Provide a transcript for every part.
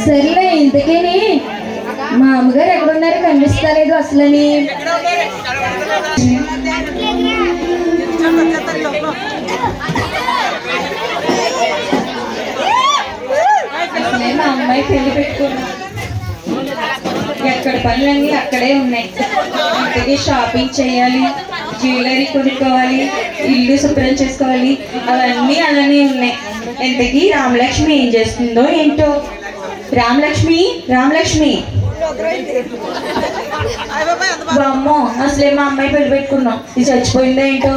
సర్లే ఇంతకేని మా అమ్మగారు ఎక్కడున్నారు కనిపిస్తలేదు అసలని. మా అమ్మాయి పెళ్లి పెట్టుకున్నా, ఎక్కడ పనులన్నీ అక్కడే ఉన్నాయి. ఇంతకీ షాపింగ్ చేయాలి, జ్యువెలరీ కొనుక్కోవాలి, ఇల్లు శుభ్రం చేసుకోవాలి, అవన్నీ అలానే ఉన్నాయి. ఇంతకీ రామలక్ష్మి ఏం చేస్తుందో ఏంటో. రామలక్ష్మి రామలక్ష్మి అమ్మో, అసలే మా అమ్మాయి పెళ్లి పెట్టుకున్నాం, ఇది చచ్చిపోయిందో ఏంటో.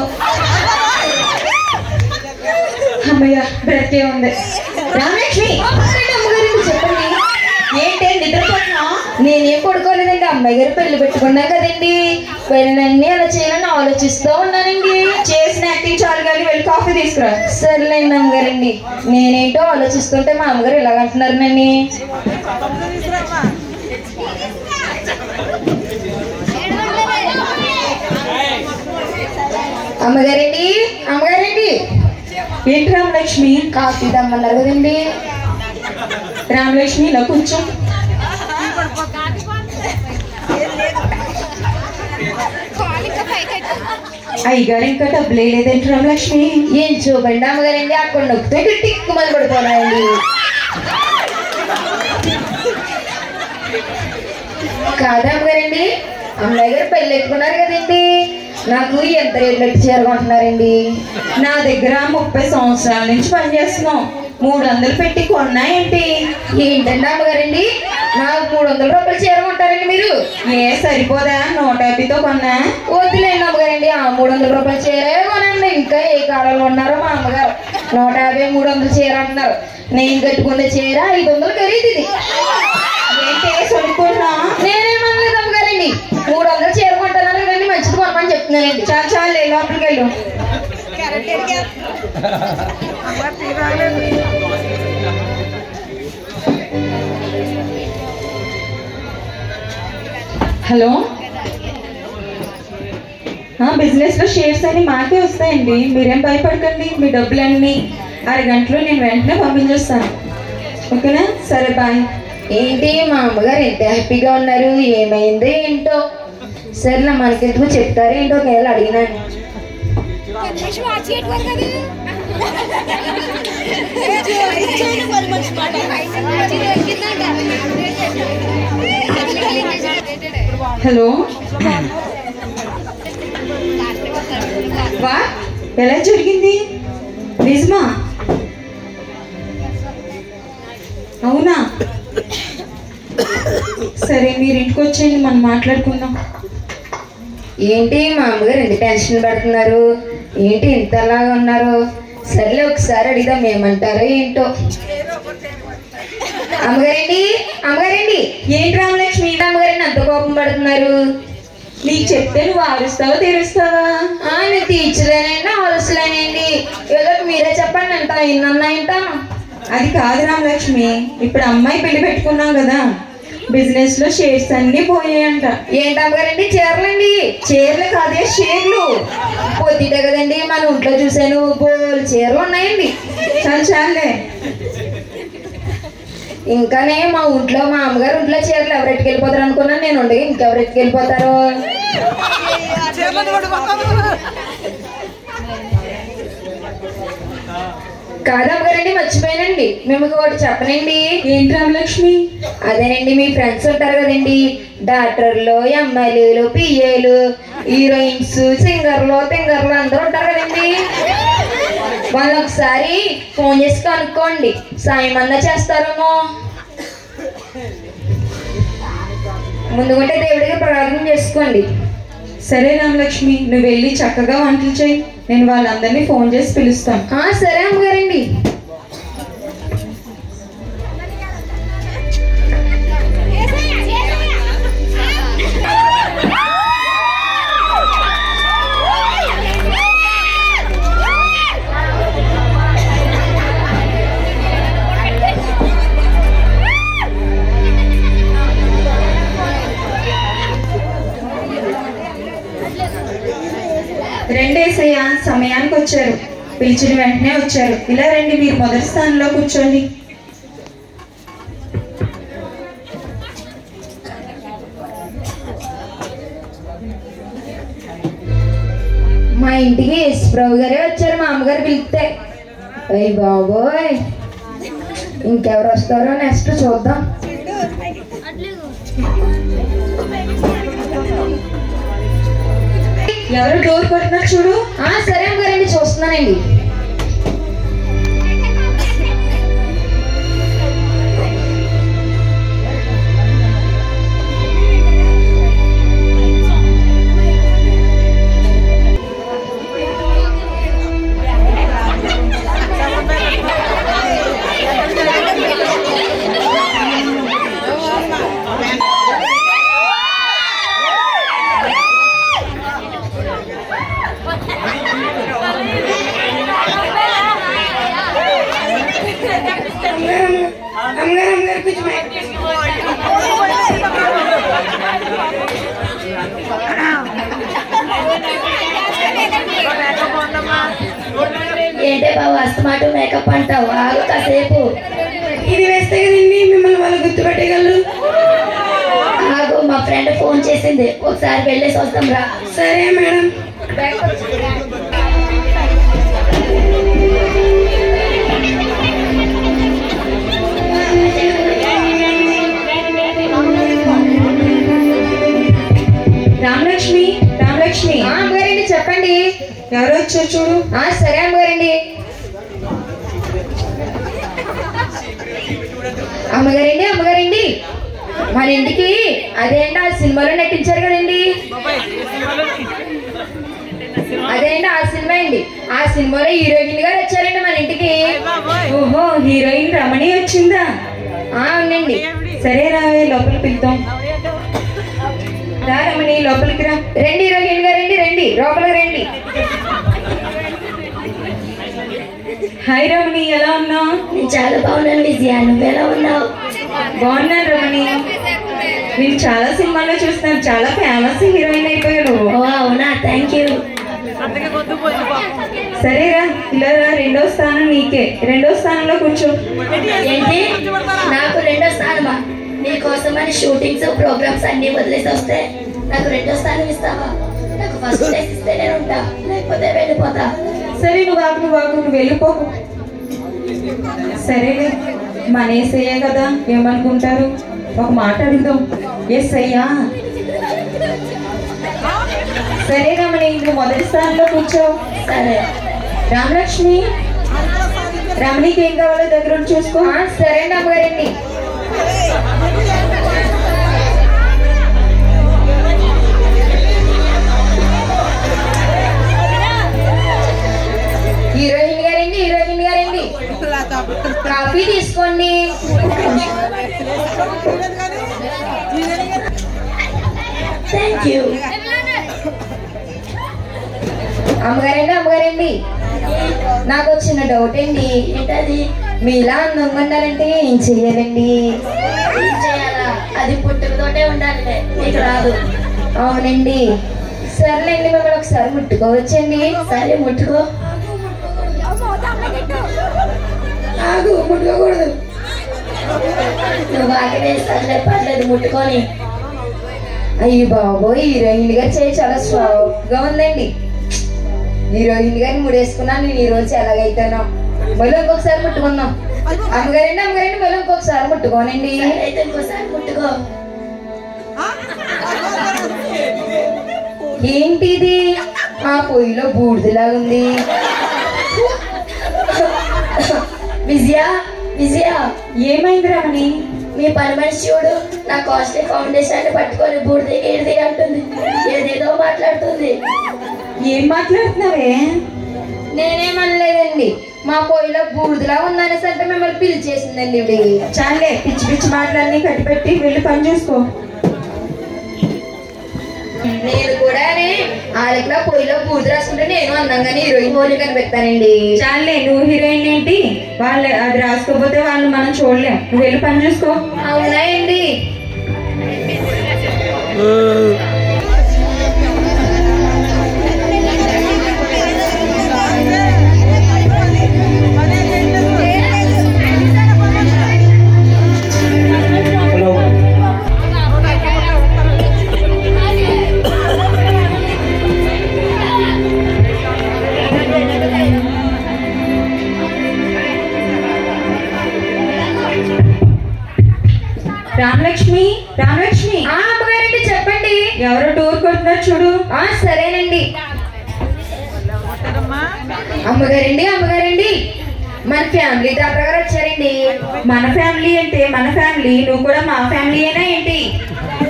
అమ్మయ్య బ్రతికే ఉంది. రామలక్ష్మి చెప్పండి, ఏంటి నిద్రపోతున్నా? నేనేం పడుకోలేదండి, అమ్మాయి గారు పెళ్లి పెట్టుకున్నా కదండి, పెళ్ళన్నీ అలా చేయాలని ఆలోచిస్తూ ఉన్నానండి. చేసిన యాక్టింగ్ చాలు కానీ వెళ్ళి కాఫీ తీసుకురా. సర్లేండి అమ్మగారండి, నేనేంటో ఆలోచిస్తుంటే మా అమ్మగారు ఇలాగంటున్నారు నన్ను. అమ్మగారండి అమ్మగారండి. ఏంటి రామలక్ష్మి? కాఫీ దమ్మన్నారు కదండి. రామలక్ష్మి ఇలా కొంచెం అయ్యగారు ఇంకా డబ్బులు వేయలేదేంటి రామలక్ష్మి? ఏం చూపండి అమ్మగారండి, అక్కడ నొక్కితే టిక్కుమని పడిపోనాయండి. కాదా అమ్మగారండి, అమ్మాయి గారు పెళ్ళి పెట్టుకున్నారు కదండి, నాకు ఎంత రేట్లు చేరుకుంటున్నారండి? నా దగ్గర 30 సంవత్సరాల నుంచి పనిచేస్తున్నాం, 300 పెట్టి కొన్నా ఏంటి? ఏంటండి అమ్మగారండి, నాకు 300 రూపాయలు చేరుకుంటారండి మీరు? ఏ సరిపోదా? 150తో కొన్నా. వద్దులేండి అమ్మగారండి, ఆ 300 రూపాయలు చీరే కొనండి. ఇంకా ఏ కాలంలో ఉన్నారో మా అమ్మగారు 150 300 చీర అంటున్నారు. నేను కట్టుకున్న చీర 500 ఖరీదు. ఇది ఏంటి సొడుకున్నా? నేనేమనలేదు అమ్మగారండి, 300 చీర కొంటున్నారు కదండి, మంచిది కొనమని చెప్తున్నానండి. చాలు చాలు, లోపలికి వెళ్ళు. హలో, బిజినెస్ లో షేర్స్ అన్ని మాకే వస్తాయండి, మీరేం భయపడకండి. మీ డబ్బులన్నీ అరగంటలో నేను వెంటనే పంపించేస్తాను, ఓకేనా? సరే బాయ్. ఏంటి మా అమ్మగారు ఎంత హ్యాపీగా ఉన్నారు, ఏమైందో ఏంటో. సరేనా, మనకెందుకు చెప్తారో ఏంటో ఒకవేళ అడిగినాను. హలో, వా ఎలా జరిగింది? నిజమా? అవునా? సరే మీరు ఇంటికి వచ్చేయండి, మనం మాట్లాడుకుందాం. ఏంటి మా అమ్మగారు ఎంత టెన్షన్ పడుతున్నారు, ఏంటి ఇంతలాగా ఉన్నారు? సర్లే ఒకసారి అడిగిదాం ఏమంటారో ఏంటో. అమ్మగారండి అమ్మగారండి. ఏంటి రామలక్ష్మి అమ్మగారండి అంత కోపం పడుతున్నారు? నీకు చెప్తే నువ్వు ఆరుస్తావా తీరుస్తావా? నేను తీర్చలేనండి ఆరుస్తలేనండి, ఏదో మీరే చెప్పండి అంట, ఇన్నన్నా వింటాను. అది కాదు రామలక్ష్మి, ఇప్పుడు అమ్మాయి పెళ్లి పెట్టుకున్నాం కదా, బిజినెస్ లో షేర్స్ అన్ని పోయాయంట. ఏంటి అమ్మగారండి? చీరలండి. చీరలు కాదే, షేర్లు. పొద్దుటే కదండి మన ఇంట్లో చూసాను, బోల్ చీరలు ఉన్నాయండి. చాలు చాలే. ఇంకానే మా ఇంట్లో మా అమ్మగారు ఇంట్లో చీరలు ఎవరు ఎట్టుకెళ్ళిపోతారు అనుకున్నాను, నేను ఉండగా ఇంకెవరు ఎట్టుకెళ్ళిపోతారు? కాదమ్మగారండి, మర్చిపోయానండి, మేము ఒకటి చెప్పనండి. ఏంటి రామలక్ష్మి? అదేనండి, మీ ఫ్రెండ్స్ ఉంటారు కదండి, డాక్టర్లు, ఎమ్మెల్యేలు, పిఏలు, హీరోయిన్స్, సింగర్లు, తింగర్లు అందరూ ఉంటారు కదండి, వాళ్ళు ఒకసారి ఫోన్ చేసి కనుక్కోండి, సాయం అన్నా చేస్తారేమో. ముందుకుంటే దేవుడికి ప్రార్థన చేసుకోండి. సరే రామలక్ష్మి, నువ్వు వెళ్ళి చక్కగా వంటలు చేయి, నేను వాళ్ళందరినీ ఫోన్ చేసి పిలుస్తాను. సరే అమ్మగారండి. రెండేసయ్య సమయానికి వచ్చారు, పిలిచిన వెంటనే వచ్చారు. ఇలా రండి, మీరు మొదటి స్థానంలో కూర్చోండి. మా ఇంటికి యేసుప్రభు గారే వచ్చారు, మా అమ్మగారు పిలిస్తే. అయ్యి బాబోయ్, ఇంకెవరు వస్తారో నెక్స్ట్ చూద్దాం. ఎవరు డోర్ కొట్టినారు చూడు. సరే అమ్మగారండి, చూస్తున్నానండి. ఏంటే బాబు అస్తమాట మేకప్ అంటావు? ఆగు కాసేపు. ఇది వేస్తే కదండి మిమ్మల్ని వాళ్ళు గుర్తుపెట్టగలరు. ఆగు, మా ఫ్రెండ్ ఫోన్ చేసింది, ఒకసారి వెళ్ళేసి వస్తాం రా. సరే మేడం. రామలక్ష్మి, రామలక్ష్మి. అమ్మగారండి చెప్పండి. ఎవరు వచ్చారు చూడు. సరే అమ్మగారండి. అమ్మగారండి, అమ్మగారండి, మన ఇంటికి అదేంటి ఆ సినిమాలో నటించారు కదండి, అదేంటి ఆ సినిమా అండి. ఆ సినిమాలో హీరోయిన్ గారు వచ్చారండి మన ఇంటికి. ఓహో, హీరోయిన్ రమణి వచ్చిందా? అవునండి. సరే రా, లోపలికి పిలుద్దాం. రా రమణి, లోపలికి రా. రండి హీరోయిన్ గారండి, రండి లోపలికి రండి. హాయ్ రమణి, ఎలా ఉన్నావు? నేను చాలా బాగున్నాను విజయ, నువ్వెలా ఉన్నావు? బాగున్నాను రమణి. నేను చాలా సినిమాల్లో చూస్తున్నాను, చాలా ఫేమస్ హీరోయిన్ అయిపోయాడు. ఓ అవునా, థ్యాంక్ యూ. సరేరా, ఇలా రా, రెండో స్థానం నీకే. రెండో స్థానంలో కూర్చో. ఏంటి, నాకు రెండో స్థానమా? నీకోసమని షూటింగ్స్ ప్రోగ్రామ్స్ అన్ని వదిలేసి వస్తే నాకు రెండో స్థానం ఇస్తావా? నాకు ఫస్ట్ ప్లేస్ ఇస్తే నేను ఉంటా, లేకపోతే వెళ్ళిపోతా. సరే, నువ్వు వెళ్ళిపోకు. సరేలే, మన ఏసయ్యే కదా, ఏమనుకుంటారు? ఒక మాట అడుగుదాం. ఏసయ్యా. సరే రమణి, నువ్వు మొదటి స్థానంలో కూర్చో. సరే. రామలక్ష్మి, రమణికి ఏం కావాలో దగ్గర చూసుకో. సరే అండి అమ్మగారండి. హీరోయిన్ గారండి, హీరోయిన్ గారండి, కాఫీ తీసుకోండి. Thank you. అమ్మగారండి, అమ్మగారండి, నాకు వచ్చిన డౌట్ అండి. ఏంటది? మీలా అందంగా ఉండాలంటే ఏం చెయ్యాలండి? ఏం చేయాలా? అది పుట్టుకతోటే ఉండాలి, నీకు రాదు. అవునండి. సర్లేండి, మిమ్మల్ని ఒకసారి ముట్టుకోవచ్చండి? సరే ముట్టుకో. ఆగు, ముట్టుకోకూడదు. నువ్వు బాగా వేస్తానులే, పర్లేదు ముట్టుకొని. అయ్యి బాబోయ్, హీరోయిన్ గారు చేయి చాలా సాఫ్ట్గా ఉందండి. హీరోయిన్ గారిని ముడేసుకున్నాను నేను ఈ రోజు, ఎలాగైతేనో. మళ్ళీ ఇంకొకసారి ముట్టుకుందాం. అమ్మగారండి, అమ్మగారండి, మళ్ళీ ఇంకొకసారి ముట్టుకోనండి. అయితే ఇంకోసారి ముట్టుకో. ఏంటిది? ఆ పొయ్యిలో బూడిదలాగా ఉంది. విజయ, విజయ, ఏమైంది రమణి? మీ పని మనిషి చూడు, నా కాస్ట్లీ ఫౌండేషన్ పట్టుకొని బూడిది ఏడిది అంటుంది, ఏదేదో మాట్లాడుతుంది. ఏం మాట్లాడుతున్నావే? నేనేమనలేదండి, మా పొయ్యిలో బూడిదలా ఉందనేసి అంటే మిమ్మల్ని పిలిచేసిందండి ఇవి. చాలే, పిచ్చి పిచ్చి మాటలన్నీ కట్టిపెట్టి వెళ్ళి పని చూసుకో. నేను కూడా వాళ్ళకిలా పొయ్యిలో బూడిద రాసుకుంటే నేను అందంగానే హీరోయిన్ పోలి కనిపెడతానండి. చాలే, నువ్వు హీరోయిన్ ఏంటి? వాళ్ళు అది రాసుకోకపోతే వాళ్ళు మనం చూడలేం. నువ్వు వెళ్ళి పని చూసుకో. అవునా అండి? ఎవరో డోర్ కొడుతున్నారు చూడు. సరేనండి. అమ్మగారండి, అమ్మగారండి, మన ఫ్యామిలీ డాక్టర్ గారు వచ్చారండి. మన ఫ్యామిలీ అంటే మన ఫ్యామిలీ, నువ్వు కూడా మా ఫ్యామిలీ అయినా ఏంటి?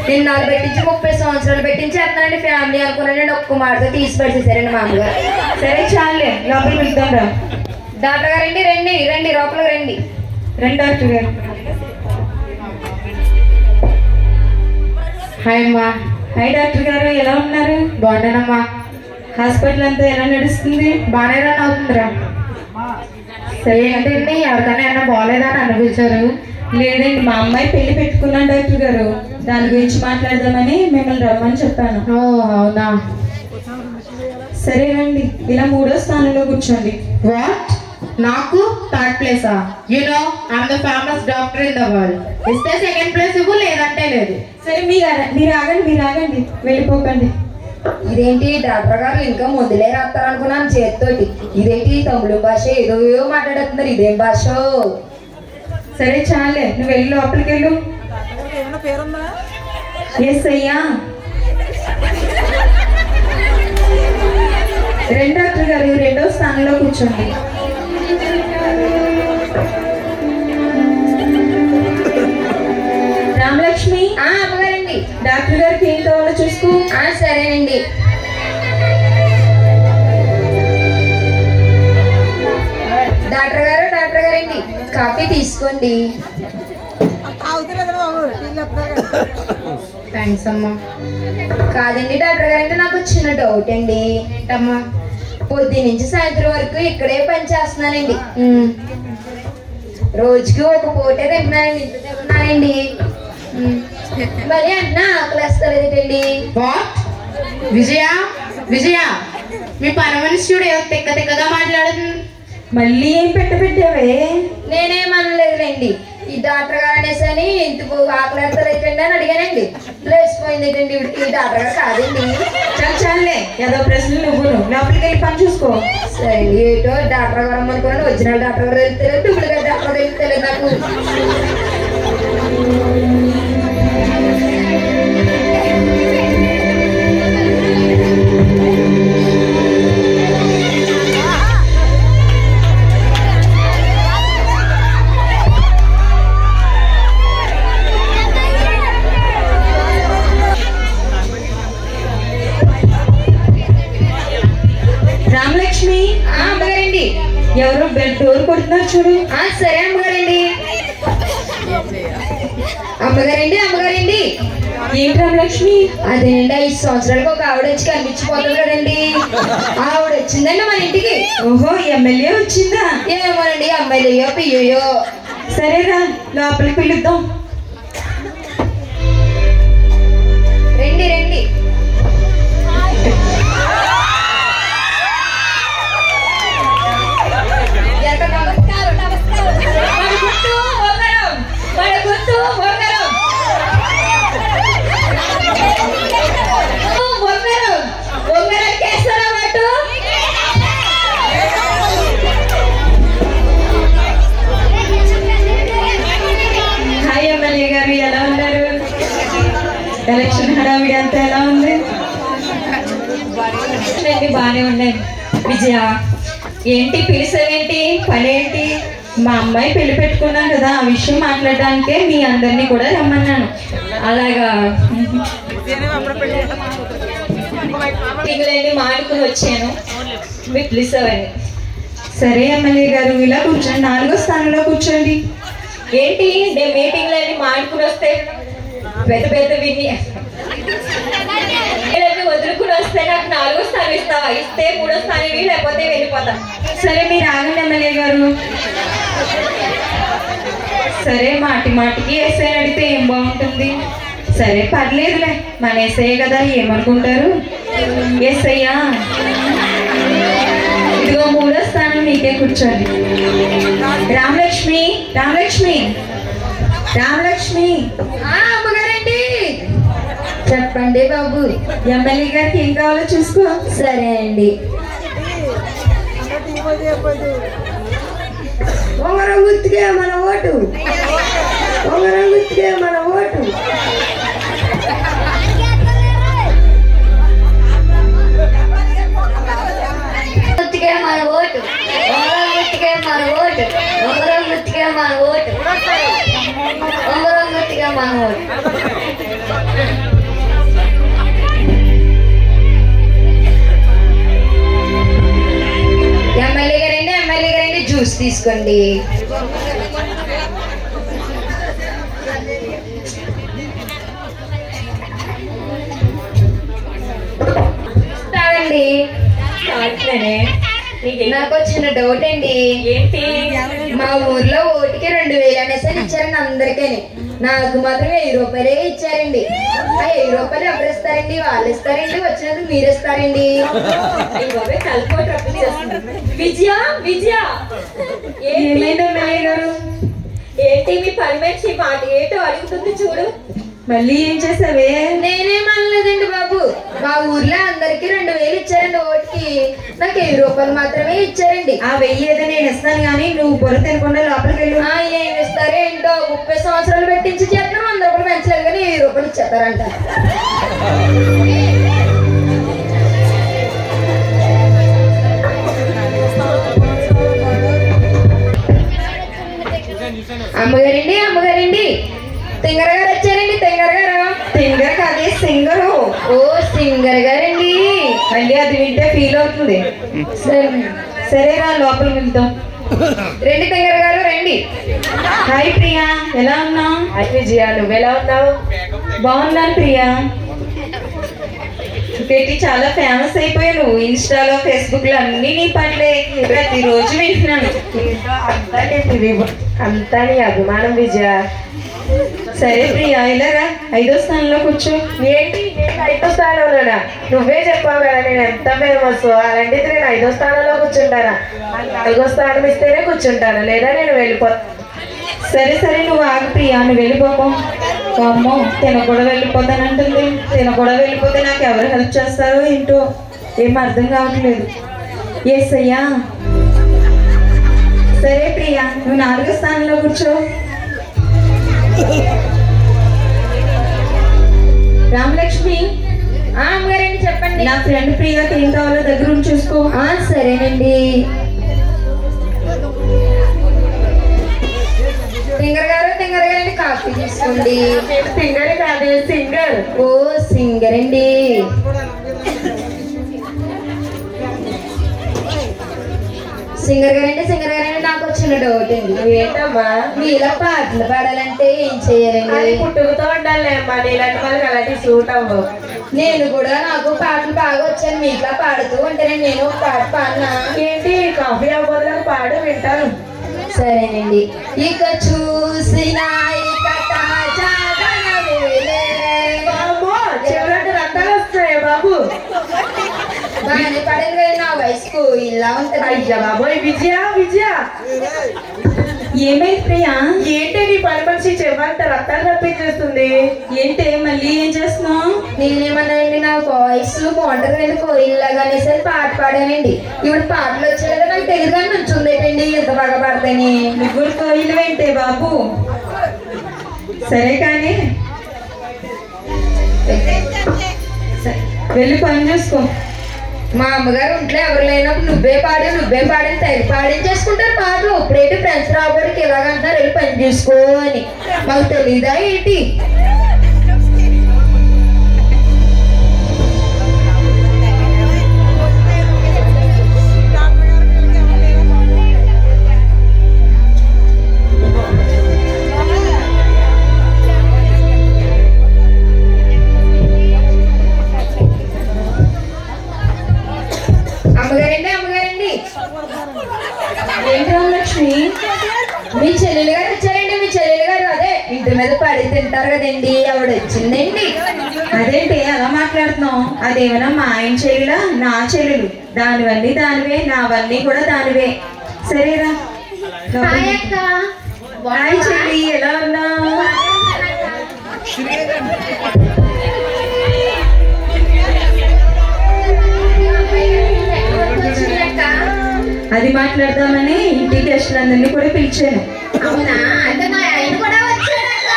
నేను 4 పెట్టించి 30 సంవత్సరాలు పెట్టించి చేస్తానండి ఫ్యామిలీ అనుకున్నానండి. ఒక్క మాటతో తీసి పడిచేసారండి మా అమ్మగారు. సరే చాలే, లోపలికి వెళ్తాం రా. డాక్టర్ గారండి, రండి రండి, లోపలికి రండి. రండి డాక్టర్ గారు. హాయ్ అమ్మా. హాయ్ డాక్టర్ గారు, ఎలా ఉన్నారు? బాగున్నానమ్మా. హాస్పిటల్ అంతా ఎలా నడుస్తుంది? బాగానే రన్ అవుతుందిరా. సరే ఏంటండి, ఎవరికైనా ఏమన్నా బాగాలేదా అని అనిపించారు? లేదండి, మా అమ్మాయి పెళ్లి పెట్టుకున్నాను డాక్టర్ గారు, దాని గురించి మాట్లాడదామని మిమ్మల్ని రమ్మని చెప్పాను. ఓ అవునా, సరే రండి, ఇలా 3వ స్థానంలో కూర్చోండి. వాట్? నాకు 3rd ప్లేసా? You know I'm the famous doctor in the world. ఇస్తే 2nd ప్లేస్ ఇవ్వు, లేదంటే లేదు. సరే మీరు ఆగండి, వెళ్ళిపోకండి. ఇదేంటి డాక్టర్ గారు ఇంకా ముందులే రాస్తారనుకున్నాను చేతితోటి. ఇదేంటి తమిళ భాష ఏదో మాట్లాడుతున్నారు, ఇదేం భాష? సరే చాలే, నువ్వు వెళ్ళి లోపలికి వెళ్ళు. ఎస్ అయ్యా. డాక్టర్ గారు 2వ స్థానంలో కూర్చోండి. రామలక్ష్మి. అమ్మగారండి. డాక్టర్ గారికి ఏం కావాలో చూసుకో. సరేనండి. డాక్టర్ గారండి, కాఫీ తీసుకోండి. థ్యాంక్స్ అమ్మా. కాదండి డాక్టర్ గారంటే నాకు చిన్న డౌట్ అండి. ఏంటమ్మా? పొద్దు నుంచి సాయంత్రం వరకు ఇక్కడే పని చేస్తున్నానండి. రోజుకి ఒక పూటే తింటున్నానండి, ఇంత తింటున్నానండి. మళ్ళీ అంటున్నా ఆకలి వేస్తలేదండి. విజయ, మీ పని మనిషి చూడు తిక్క తిక్కగా మాట్లాడుతుంది. మళ్ళీ ఏం పెట్టావే? నేనేమనలేదులేండి. ఈ డాక్టర్ గారు అనేసని ఇంటికి ఆకలి వేస్తలేదండి అని అడిగానండి. లేచిపోయిందేటండి ఈ డాక్టర్ గారు కాదండి. చాలే, ఏదో ప్రశ్నలు నువ్వు లోపలికి వెళ్ళి పని చూసుకో. సరే, ఏటో డాక్టర్ గారు అనుకున్నాను, ఒరిజినల్ డాక్టర్ గారు తెలుస్తలేదు, డూప్లికేట్ డాక్టర్ తెలుస్తలేదు నాకు. రామలక్ష్మి. అమ్మగారండి, ఎవరో బెడ్ డోర్ కొడుతున్నారు చూడు. సరే అమ్మగారండి. అమ్మగారండి. ఏంటి రామలక్ష్మి? అదేనండి 5 సంవత్సరాలకు ఒక ఆవిడ వచ్చి కనిపించిపోతుంది కదండి. ఆవిడ వచ్చిందండి మన ఇంటికి. ఓహో, ఎమ్మెల్యే వచ్చిందా? ఏమోనండి, అమ్మాయిలయ్యో పియ్యో. సరేరా, లోపలికి పిలుద్దాం. రండి. హాయ్ ఎమ్మెల్యే గారు, ఎలా ఉన్నారు? ఎలక్షన్ హడావిడి అంతా ఎలా ఉంది? బాగానే ఉన్నాయి. విజయ, ఏంటి పిలిచేవేంటి? పనేంటి? మా అమ్మాయి పెళ్లి పెట్టుకున్నాను కదా, ఆ విషయం మాట్లాడడానికే మీ అందరినీ కూడా రమ్మన్నాను. అలాగా మీటింగ్లన్నీ మాడుకుని వచ్చాను, మీరు పిలిచేవని. సరే ఎమ్మెల్యే గారు, ఇలా కూర్చోండి, 4వ స్థానంలో కూర్చోండి. ఏంటి మీటింగ్లన్నీ మాడుకుని వస్తే పెద్ద విని వదులుకుని వస్తే నాకు 4వ స్థానం ఇస్తావా? ఇస్తే 3వ స్థానం లేకపోతే వెళ్ళిపోతా. సరే మీరు ఆగండి ఎమ్మెల్యే గారు. సరే, మాటికి ఎస్ఐ అడిగితే ఏం బాగుంటుంది? సరే పర్లేదులే, మన ఎస్ఐ కదా, ఏమనుకుంటారు? ఎస్ఐయా, ఇదిగో 3వ స్థానం మీకే, కూర్చోండి. రామలక్ష్మి. అమ్మగారండి, చెప్పండి బాబు. ఎమ్మెల్యే గారికి ఏం కావాలో చూసుకో. సరే అండి. ఉంగరం గుర్తుకే మన ఓటు. తీసుకోండి. తాగండి. నాకు వచ్చిన డౌట్ అండి. ఏంటి? మా ఊర్లో ఓటుకి 2000 అనేసి ఇచ్చారండి అందరికీ. నాకు మాత్రం 1000 రూపాయలే ఇచ్చారండి. ఆ 1000 రూపాయలు ఎవరు ఇస్తారండి? వాళ్ళు ఇస్తారండి, వచ్చినప్పుడు మీరు ఇస్తారండి. విజయ విజయ గారు ఏంటి మీ పని మనిషి మాట ఏంటో అడుగుతుంది చూడు. మళ్ళీ ఏం చేసావే? నేనేం అనలేదండి బాబు. మా ఊర్లో అందరికి 2000 ఇచ్చారండి ఓటుకి. నాకు 1000 రూపాయలు మాత్రమే ఇచ్చారండి. ఆ 1000 ఏదో నేను ఇస్తాను కానీ నువ్వు బుర్ర తినకుండా లోపలికి వెళ్ళు. ఏమి ఇస్తారో ఏంటో, 30 సంవత్సరాలు పెట్టించి చేస్తాను, 100 రూపాయలు పెంచలేదు కానీ 1000 రూపాయలు ఇచ్చేస్తారంట. అమ్మగారండి, అమ్మగారండి, తింగర్ గారు వచ్చారండి. తింగర్ గారు. తింగర్ కాదే, సింగరు. ఓ సింగర్ గారండి. మళ్ళీ అది వింటే ఫీల్ అవుతుంది. సరేరా, లోపల వెళ్తాం. రండి తింగర్ గారు, రండి. హాయ్ ప్రియా, ఎలా ఉన్నావు? హాయ్ విజయ, నువ్వు ఎలా ఉన్నావు? బాగున్నాను ప్రియా. పెట్టి చాలా ఫేమస్ అయిపోయాను. ఇన్స్టాలో, ఫేస్బుక్ లో అన్ని నీ పాటలే ప్రతిరోజు వింటున్నాను. అంతా నీ అభిమానం విజయ. సరే ప్రియా, ఇలారా 5వ స్థానంలో కూర్చో. ఏంటి నేను 5వ స్థానంలోనా? నువ్వే చెప్పావు కదా నేను ఎంత ఫేమస్. అలాంటిది నేను 5వ స్థానంలో కూర్చుంటానా? 4వ స్థానం ఇస్తేనే కూర్చుంటాను, లేదా నేను వెళ్ళిపోతాను. సరే సరే, నువ్వు ఆగు ప్రియా, నువ్వు వెళ్ళిపోకు. అమ్మో, తినకూడా వెళ్ళిపోతానంటుంది. తినకూడా వెళ్ళిపోతే నాకు ఎవరు హెల్ప్ చేస్తారో ఏంటో ఏం అర్థం కావట్లేదు. ఎస్ అయ్యా. సరే ప్రియా, నువ్వు 4వ స్థానంలో కూర్చో. రామలక్ష్మి. అమ్మగారండి చెప్పండి. నా ఫ్రెండ్ ప్రియాకి ఏం కావాలో దగ్గర ఉండి చూసుకో. సరేనండి. సింగర్ గారు, సింగర్ గారండి, కాఫీ తీసుకోండి. సింగర్ కాదు, సింగర్. ఓ సింగర్ అండి. సింగర్ గారండి, సింగర్ గారండి, నాకు వచ్చిన డౌట్ అండి. ఏంటమ్మా? మీలా పాటలు పాడాలంటే ఏం చేయాలండి? పుట్టుకతో ఉండాలమ్మా, నీలాంటి వాళ్ళకి అలాంటి సూట్ అవ్వవు. నేను కూడా, నాకు పాటలు బాగా వచ్చాను. మీలా పాడుతూ ఉంటానండి. నేను ఒక పాట పాడినా. ఏంటి? కాఫీ అవ్వదు, పాడు, వింటాను. సరేనండి. ఇక చూసిన రకాలు వస్తున్నాయి బాబు. బాగానే పడేది కదా, నా వయసుకు ఇలా ఉంటుంది. అయ్యా బాబోయ్ విజయ, విజయ ఏమైంది ప్రియా? ఏంటి నీ పని మనిషి చెవ్వంత రక్తాలు రప్పించేస్తుంది? ఏంటి మళ్ళీ ఏం చేస్తున్నావు? నేనేమన్నానండి, నా వాయిస్ బాగుంటుంది కదా కోయిల్లాగా అనేసి పాట పాడానండి. ఇప్పుడు పాటలు వచ్చాయి కదా, నాకు తెలియదు కానీ నుంచుందేటండి ఎంత బాగా పాడతాని. ముగ్గురు కోయిలు ఏంటే బాబు? సరే కానీ వెళ్ళి పని చూసుకో. మా అమ్మగారు ఇంట్లో ఎవరు లేనప్పుడు నువ్వే పాడని తెగ పాడించేసుకుంటారు పాటలు. ఇప్పుడేంటి ఫ్రెండ్స్ రాబడికి ఎలాగంటారు, వెళ్ళి పని చూసుకో అని. మాకు తెలీదా ఏంటి? అమ్మగారండి, అమ్మగారండి. ఏంటి రామలక్ష్మి? మీ చెల్లెలు గారు వచ్చారండి. మీ చెల్లెలు గారు అదే ఇంటి మీద పడి తింటారు కదండి, ఆవిడ వచ్చిందండి. అదేంటి అలా మాట్లాడుతున్నావు? అదేమైనా మా ఆయన చెల్లెలా? నా చెల్లెలు. దానివన్నీ దానివే, నావన్నీ కూడా దానివే. సరేరా. హాయ్ చెల్లి, ఎలా ఉన్నావు? అది మాట్లాడదామని ఇంటి గెస్టులందరినీ కూడా పిలిచాను. అవునా? అంటే మా ఆయన కూడా వచ్చాడక్క.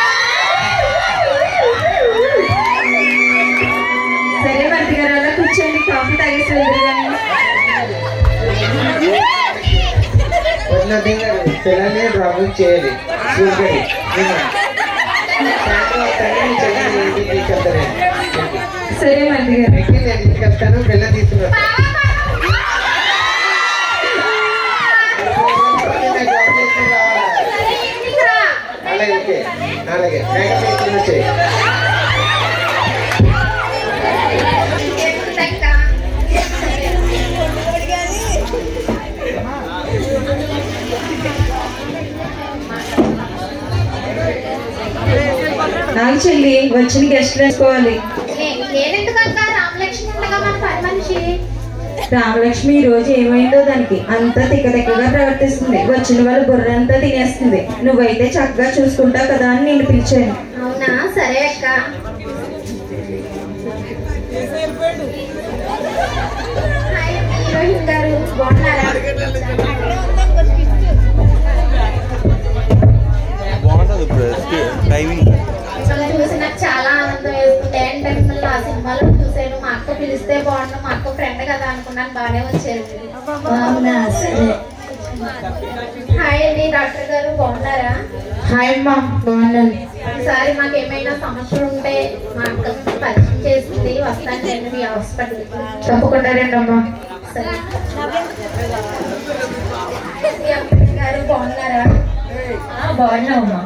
సరే భర్త గారు, అలా కూర్చోండి, కాఫీ తాగేసి వెళ్తారు. సరే మంది గారు, పిల్ల తీసుకున్నా నాకు చెల్లి వచ్చిన గెస్ట్ వేసుకోవాలి. రామలక్ష్మి ఈ రోజు ఏమైందో దానికి అంతా తిక్కగా ప్రవర్తిస్తుంది. వచ్చిన వాళ్ళు బుర్రంతా తినేస్తుంది. నువ్వైతే చక్కగా చూసుకుంటావు కదా అని నేను పిలిచాను. అవునా, సరే అక్క. హీరోయిన్ గారు బాగున్నారా? చూసి నాకు చాలా ఆనందం వేస్తుంది. ఏంటంటే మిమ్మల్ని ఆ సినిమాలో చూసాను. మా అక్క పిలిస్తే బాగుండు, మా అక్క ఫ్రెండ్ కదా అనుకున్నాను. బాగానే వచ్చేది. అవునా, సరే. హాయ్ అండి, డాక్టర్ గారు బాగున్నారా? హాయ్ అమ్మా, బాగున్నాను. ఈసారి మాకు ఏమైనా సమస్యలు ఉంటే మా అక్క పరిచయం చేసింది. వస్తాను నేను మీ హాస్పిటల్. తప్పకుండా రండి అమ్మా. సరే గారు బాగున్నారా? బాగున్నావమ్మా.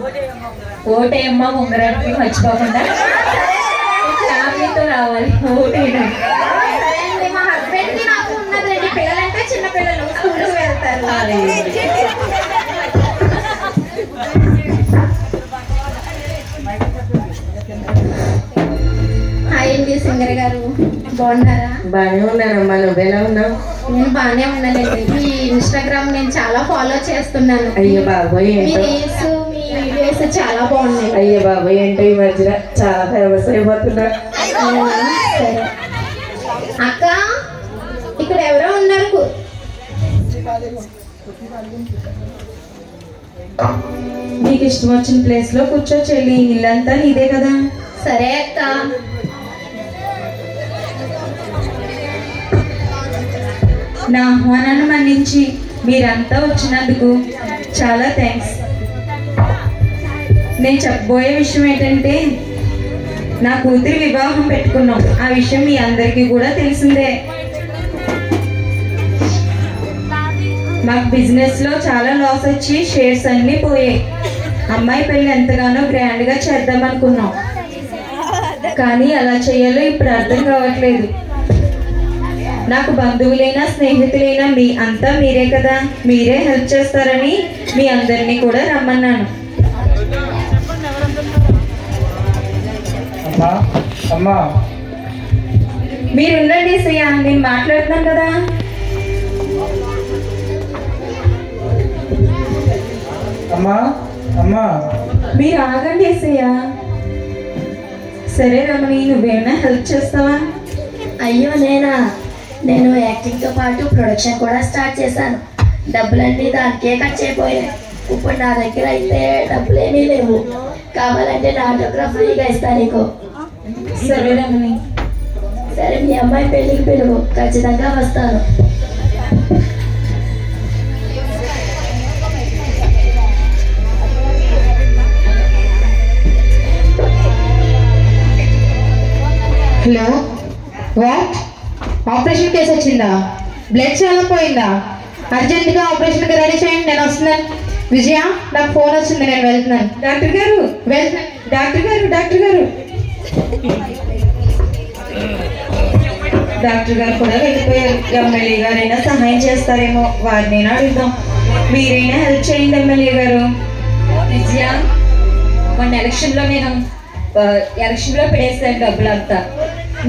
ఓటేయమ్మా ఉంగరానికి మర్చిపోకుండా. ఫ్యామిలీతో రావాలి. ఓటేనా? మా హస్బెండ్ కి నాకు ఉన్నదండి. పిల్లలంటే చిన్న పిల్లలు స్కూల్ వెళ్తారు. హాయ్ అండి, సింగర్ గారు బాగున్నారా? బాగానే ఉన్నానమ్మా, నువ్వెలా ఉన్నావు? నేను బాగానే ఉన్నానండి. మీ ఇన్స్టాగ్రామ్ నేను చాలా ఫాలో చేస్తున్నాను. అయ్యో బాబోయ్, మీ ఏంటో. రీల్స్, మీ వీడియోస్ చాలా బాగున్నాయి. అయ్యో బాబోయ్, ఏంటో ఈ మధ్యన చాలా ఫేమస్ అయిపోతున్నా. సరే అక్క, ఇక్కడ ఎవరో ఉన్నారు. నీకు ఇష్టం వచ్చిన ప్లేస్ లో కూర్చో చెల్లి. ఇల్లంతా నీదే కదా. సరే అక్క. నా ఆహ్వానాన్ని మన్నించి మీరంతా వచ్చినందుకు చాలా థ్యాంక్స్. నేను చెప్పబోయే విషయం ఏంటంటే, నా కూతురి వివాహం పెట్టుకున్నాం. ఆ విషయం మీ అందరికీ కూడా తెలిసిందే. మాకు బిజినెస్ లో చాలా లాస్ వచ్చి షేర్స్ అన్నీ పోయాయి. అమ్మాయి పెళ్ళి ఎంతగానో గ్రాండ్ గా చేద్దాం అనుకున్నాం, కానీ అలా చేయాలో ఇప్పుడు అర్థం కావట్లేదు. నాకు బంధువులైనా స్నేహితులైనా మీ అంతా మీరే కదా. మీరే హెల్ప్ చేస్తారని మీ అందరినీ కూడా రమ్మన్నాను. మీరుండండి శ్రేయ, నేను మాట్లాడుతున్నాను కదా. మీరు ఆగండి శ్రేయ. సరే రమణి, నువ్వేమైనా హెల్ప్ చేస్తావా? అయ్యో నేనా? నేను యాక్టింగ్ తో పాటు ప్రొడక్షన్ కూడా స్టార్ట్ చేశాను. డబ్బులన్నీ దానికే ఖర్చు అయిపోయాయి. ఇప్పుడు నా దగ్గర అయితే డబ్బులేమీ లేవు. కావాలంటే నా ఆటోగ్రాఫ్ ఫ్రీగా ఇస్తాను నీకు. సరే రమణి. సరే, మీ అమ్మాయి పెళ్ళికి పిలువు, ఖచ్చితంగా వస్తాను. Hello, what? ఆపరేషన్ కేసు వచ్చిందా? బ్లడ్ చాలా పోయిందా? అర్జెంటుగా ఆపరేషన్కి రెడీ చేయండి, నేను వస్తున్నాను. విజయ, నాకు ఫోన్ వచ్చింది, నేను వెళ్తున్నాను. డాక్టర్ గారు, వెళ్తున్నాను. డాక్టర్ గారు, డాక్టర్ గారు. డాక్టర్ గారు కూడా వెళ్ళిపోయారు. ఎమ్మెల్యే గారైనా సహాయం చేస్తారేమో, వారినైనా అడుగుదాం. మీరైనా హెల్ప్ చేయండి ఎమ్మెల్యే గారు. విజయ, మొన్న ఎలక్షన్లో నేను ఎలక్షన్లో పెడేస్తాను డబ్బులంతా.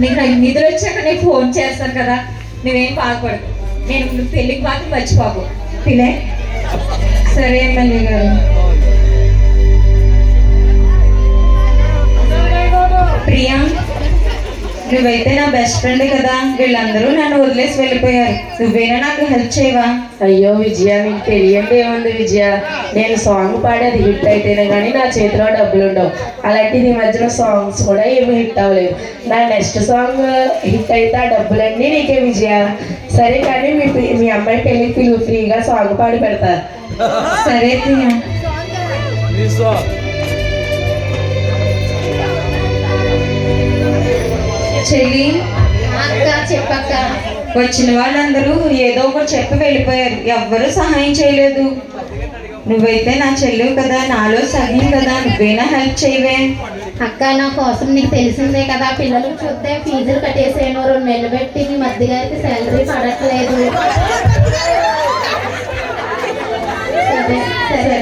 నీకు నిధులు వచ్చాక నేను ఫోన్ చేస్తాను కదా, నువ్వేం బాధపడదు. నేను పెళ్ళికి మాత్రం మర్చిపోకు. పిల్లే. సరే ఎమ్మెల్యే గారు. ప్రియా, నువ్వైతే నా బెస్ట్ ఫ్రెండ్ కదా. వీళ్ళందరూ నన్ను వదిలేసి వెళ్ళిపోయారు. నువ్వేనా నాకు హెల్ప్ చేయవా? అయ్యో విజయ, నీకు తెలియండి ఏముంది విజయ. నేను సాంగ్ పాడేది హిట్ అయితేనే కానీ నా చేతిలో డబ్బులు ఉండవు. అలాంటిది ఈ మధ్యన సాంగ్స్ కూడా ఏమి హిట్ అవ్వలేదు. నా నెక్స్ట్ సాంగ్ హిట్ అయితే ఆ డబ్బులన్నీ నీకే విజయ. సరే, కానీ మీ అమ్మాయి పెళ్ళికి పిలువు, ఫ్రీగా సాంగ్ పాడి పెడతా. సరే ప్రియా. చెల్లి, అక్క చెప్పక్క. వచ్చిన వాళ్ళందరూ ఏదో ఒకటి చెప్పి వెళ్ళిపోయారు. ఎవ్వరూ సహాయం చేయలేదు. నువ్వైతే నా చెల్లివి కదా, నాలో సగం కదా, నువ్వేనా హెల్ప్ చేయవే. అక్క నా కోసం నీకు తెలిసిందే కదా, పిల్లలు చూస్తే ఫీజులు కట్టేసాను, 2 నెలలు పెట్టి నీ మధ్యగా అయితే శాలరీ పడట్లేదు. సరే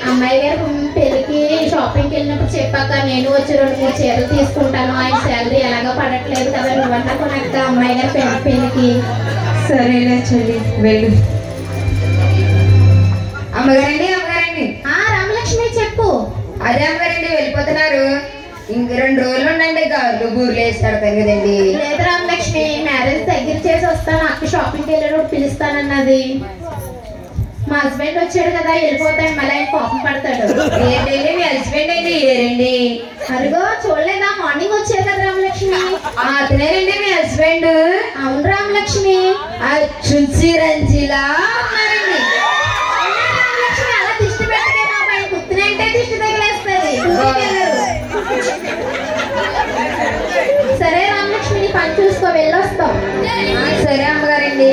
అమ్మాయి గారు పెళ్ళికి షాపింగ్కి వెళ్ళినప్పుడు చెప్పాక నేను వచ్చి 2-3 చీరలు తీసుకుంటాను, ఆయన శాలరీ ఎలాగో పడట్లేదు కదా, నువ్వన్నా కొనక్క అమ్మాయి గారు పెళ్ళికి. సరేలే చెల్లి వెళ్ళు. అమ్మగారండి రామలక్ష్మి చెప్పు. అదే అమ్మగారండి వెళ్ళిపోతున్నారు, ఇంక 2 రోజులు ఉండండి, గారు బూర్లు వేసి కడతారు కదండి. లేదు రామలక్ష్మి, మ్యారేజ్ దగ్గర చేసి వస్తాను, అక్క షాపింగ్కి వెళ్ళేటప్పుడు పిలుస్తానన్నది. మా హస్బెండ్ వచ్చాడు కదా, వెళ్ళిపోతాడు, మళ్ళీ ఆయన కోపం పడతాడు. ఏంటండి మీ హస్బెండ్ అండి ఏరండి? అరుగో చూడలేదా, మార్నింగ్ వచ్చారు కదా రామలక్ష్మి. అతనేనండి మీ హస్బెండ్? అవును రామలక్ష్మి. చున్సి రంజిలా ఉన్నారండి. రామలక్ష్మి అలా దిష్టి పెట్టకే బాబు, ఆయన గుర్తునంటే దిష్టి తగిలేస్తుంది. సరే రామలక్ష్మి నీ పని చూసుకో, వెళ్ళొస్తాం. సరే అమ్మగారండి.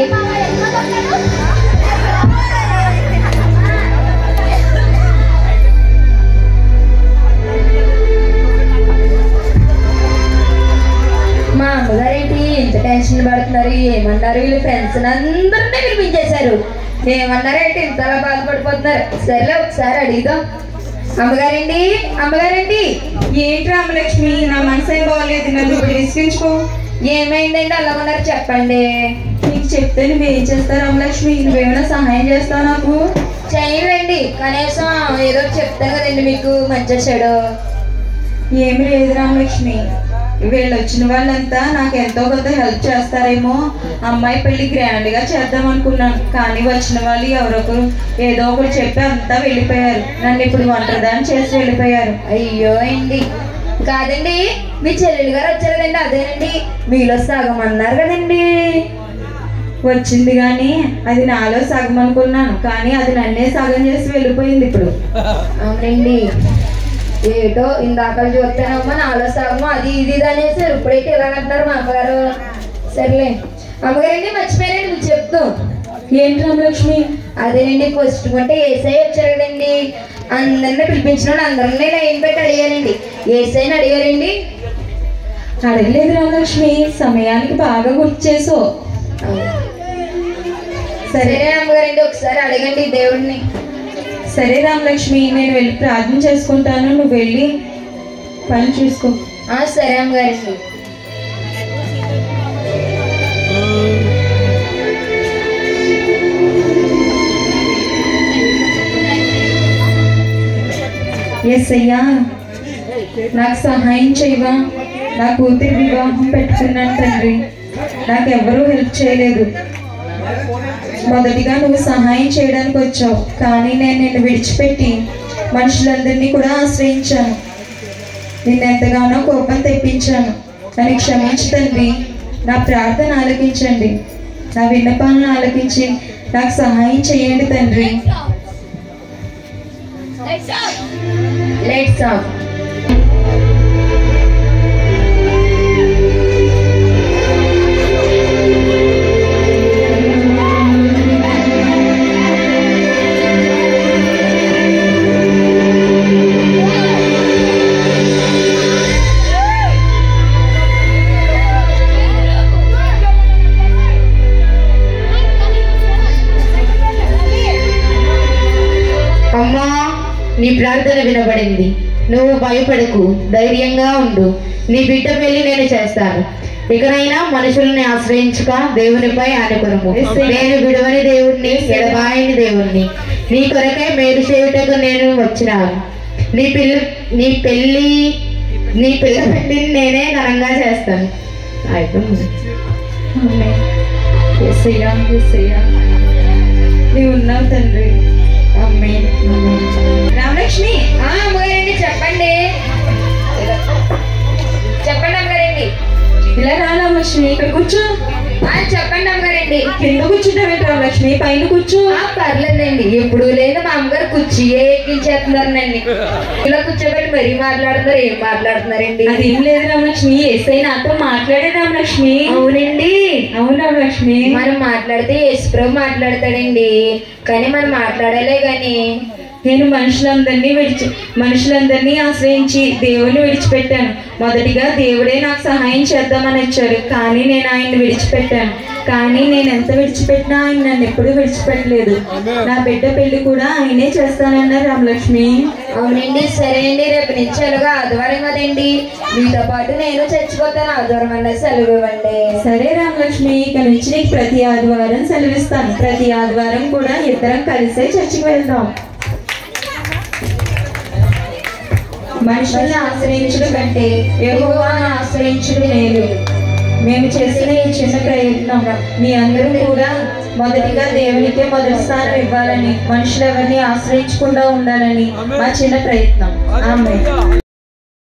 మా అమ్మగారేంటి ఇంత టెన్షన్ పడుతున్నారు? ఏమన్నారు? వీళ్ళు ఫ్రెండ్స్ అందరినీ పిలిపించేశారు. ఏమన్నారేంటి ఇంతలా బాధపడిపోతున్నారు? సరేలే ఒకసారి అడిగిదాం. అమ్మగారండి ఏంటి రామలక్ష్మి, నా మనసు ఏం బాగోలేదు, నన్ను ఇప్పుడు విసిగించుకో. ఏమైందండి అలా ఉన్నారు చెప్పండి. నీకు చెప్తే నువ్వేం చేస్తావు రామలక్ష్మి? నువ్వేమైనా సహాయం చేస్తావు నాకు? చేయలేండి, కనీసం ఏదో చెప్తాను కదండి మీకు మంచి చెడు. ఏమి లేదు రామలక్ష్మి, వీళ్ళు వచ్చిన వాళ్ళంతా నాకు ఎంతో కొంత హెల్ప్ చేస్తారేమో, అమ్మాయి పెళ్లి గ్రాండ్ గా చేద్దాం అనుకున్నాను. కానీ వచ్చిన వాళ్ళు ఎవరొకరు ఏదో ఒకటి చెప్పి అంతా వెళ్ళిపోయారు. నన్ను ఇప్పుడు ఒంటరిదాన్ని చేసి వెళ్ళిపోయారు. అయ్యో అండి, కాదండి మీ చెల్లెలు గారు వచ్చారు కదండి, అదేనండి మీలో సగం అన్నారు కదండి. వచ్చింది కానీ అది నాలో సగం అనుకున్నాను, కానీ అది నన్నే సగం చేసి వెళ్ళిపోయింది ఇప్పుడు. అవునండి, ఏటో ఇందాక చూస్తానమ్మా నాలో సగము అది ఇది అనేసి ఇప్పుడైతే ఇలాగంటున్నారు మా అమ్మగారు. సర్లే అమ్మగారండి, మర్చిపోయారండి మీకు చెప్తాం. ఏంటి రామలక్ష్మి? అదేనండి ఫస్ట్ అంటే ఏసఐ వచ్చారు కదండి, అందరినీ పిలిపించిన అందరినీ లైన్ పెట్టి అడిగారండి. ఏసఐని అడిగారండి? అడగలేదు రామలక్ష్మి, సమయానికి బాగా గుర్తు చేసావు. సరే అమ్మగారండి, ఒకసారి అడగండి దేవుడిని. సరే రామలక్ష్మి, నేను వెళ్ళి ప్రార్థన చేసుకుంటాను, నువ్వు వెళ్ళి పని చూసుకో. సరే అమ్మగారండి. యేసయ్యా, నాకు సహాయం చేయవా? నా కూతురి వివాహం పెట్టుకున్నాను తండ్రి, నాకెవ్వరూ హెల్ప్ చేయలేదు. మొదటిగా నువ్వు సహాయం చేయడానికి వచ్చావు, కానీ నేను నిన్ను విడిచిపెట్టి మనుషులందరినీ కూడా ఆశ్రయించాను. నిన్నెంతగానో కోపం తెప్పించాను, నన్ను క్షమించు తండ్రి. నా ప్రార్థన ఆలకించండి, నా విన్నపాలను ఆలకించి నాకు సహాయం చేయండి తండ్రి. Let's of. అమ్మా, నీ ప్రార్థన వినబడింది, నువ్వు భయపడకు, ధైర్యంగా ఉండు. నీ బిడ్డ పెళ్లి నేను చేస్తాను. ఇకనైనా మనుషుల్ని ఆశ్రయించుక, దేవునిపై ఆనుకొనుము. నేను విడవని దేవుణ్ణి, ఎడబాయని దేవుణ్ణి. నీ కొరకై మేలు చేయుటకు నేను వచ్చినాను. నీ పిల్ల పెళ్లిని నేనే ఘనంగా చేస్తాను. అయిపోయింది. యేసయ్యా, యేసయ్యా, నీవు ఉన్నావు తండ్రి. ఆమేన్. రామలక్ష్మి, అమ్మగారండి చెప్పండి. చెప్పండి అమ్మగారండి. ఇలా రా రామలక్ష్మి, ఇక్కడ కూర్చో. చెప్పండి అమ్మగారండి. కింద కూర్చుంటావేంటి రామలక్ష్మి, పైన కూర్చో. పర్లేదండి, ఎప్పుడు లేదు మా అమ్మగారు కుర్చీయే ఎక్కించేస్తున్నారండి. ఇలా కూర్చోబెట్టి మరీ మాట్లాడుతున్నారు. ఏం మాట్లాడుతున్నారండి? అదేం లేదు రామలక్ష్మి, యేసయ్య నాతో మాట్లాడే రామలక్ష్మి. అవునండి, అవును రామలక్ష్మి. మనం మాట్లాడితే యేసుప్రభు మాట్లాడతాడండి, కానీ మనం మాట్లాడాలే గాని నేను మనుషులందరినీ ఆశ్రయించి దేవుని విడిచిపెట్టాను. మొదటిగా దేవుడే నాకు సహాయం చేద్దామని వచ్చారు, కానీ నేను ఆయన్ని విడిచిపెట్టాను. కానీ నేను ఎంత విడిచిపెట్టినా ఆయన నన్ను ఎప్పుడూ విడిచిపెట్టలేదు. నా బిడ్డ పెళ్లి కూడా ఆయనే చేస్తానన్నారు రామలక్ష్మి. అవునండి, సరే అండి. రేపు నుంచి ఎలాగో ఆదివారం కదండి, మీతో పాటు నేను చచ్చిపోతాను. ఆదివారం అన్న సెలవు ఇవ్వండి. సరే రామలక్ష్మి, ఇక నుంచి నీకు ప్రతి ఆదివారం సెలవిస్తాను. ప్రతి ఆదివారం కూడా ఇద్దరం కలిసే చర్చికి వెళ్దాం. మనుషుల్ని ఆశ్రయించడం కంటే యెహోవాను ఆశ్రయించడం మేలు. మేము చేసిన ఈ చిన్న ప్రయత్నం మీ అందరూ కూడా మొదటిగా దేవునికే మొదటి స్థానం ఇవ్వాలని, మనుషులు ఎవరిని ఆశ్రయించకుండా ఉండాలని మా చిన్న ప్రయత్నం. ఆమేన్.